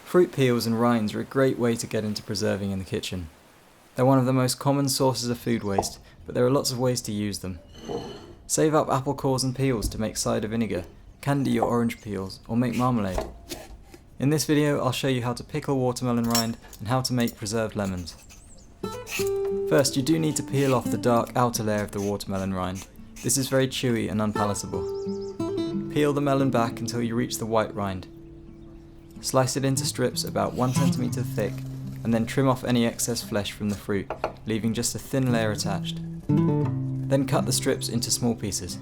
Fruit peels and rinds are a great way to get into preserving in the kitchen. They're one of the most common sources of food waste, but there are lots of ways to use them. Save up apple cores and peels to make cider vinegar, candy your orange peels, or make marmalade. In this video I'll show you how to pickle watermelon rind and how to make preserved lemons. First, you do need to peel off the dark outer layer of the watermelon rind. This is very chewy and unpalatable. Peel the melon back until you reach the white rind. Slice it into strips about 1 cm thick and then trim off any excess flesh from the fruit, leaving just a thin layer attached. Then cut the strips into small pieces.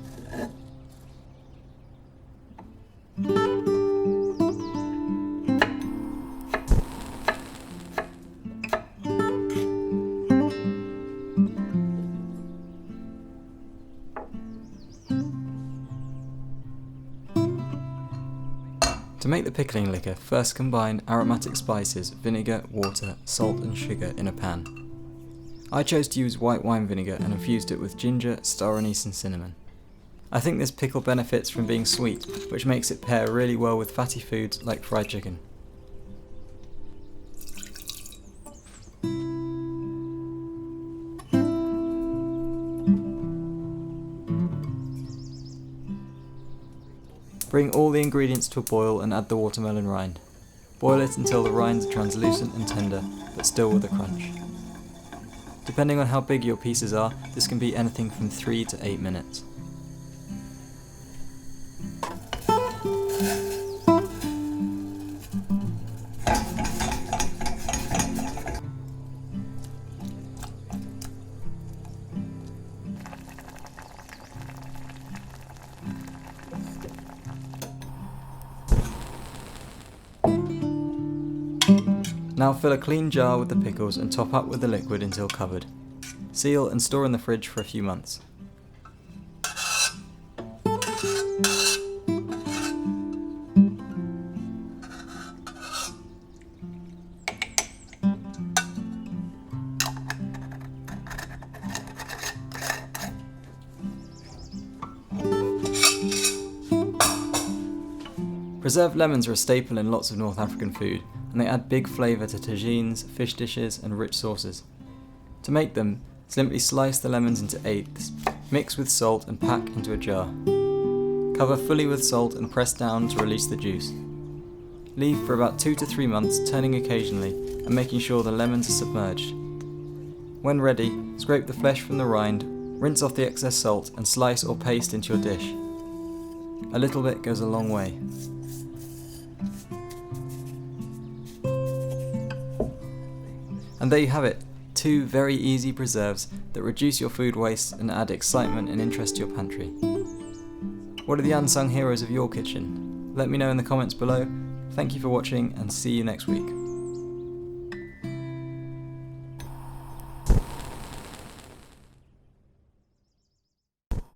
To make the pickling liquor, first combine aromatic spices, vinegar, water, salt and sugar in a pan. I chose to use white wine vinegar and infused it with ginger, star anise and cinnamon. I think this pickle benefits from being sweet, which makes it pair really well with fatty foods like fried chicken. Bring all the ingredients to a boil and add the watermelon rind. Boil it until the rinds are translucent and tender, but still with a crunch. Depending on how big your pieces are, this can be anything from 3 to 8 minutes. Now fill a clean jar with the pickles and top up with the liquid until covered. Seal and store in the fridge for a few months. Preserved lemons are a staple in lots of North African food, and they add big flavour to tagines, fish dishes and rich sauces. To make them, simply slice the lemons into eighths, mix with salt and pack into a jar. Cover fully with salt and press down to release the juice. Leave for about 2 to 3 months, turning occasionally and making sure the lemons are submerged. When ready, scrape the flesh from the rind, rinse off the excess salt and slice or paste into your dish. A little bit goes a long way. And there you have it, 2 very easy preserves that reduce your food waste and add excitement and interest to your pantry. What are the unsung heroes of your kitchen? Let me know in the comments below. Thank you for watching and see you next week.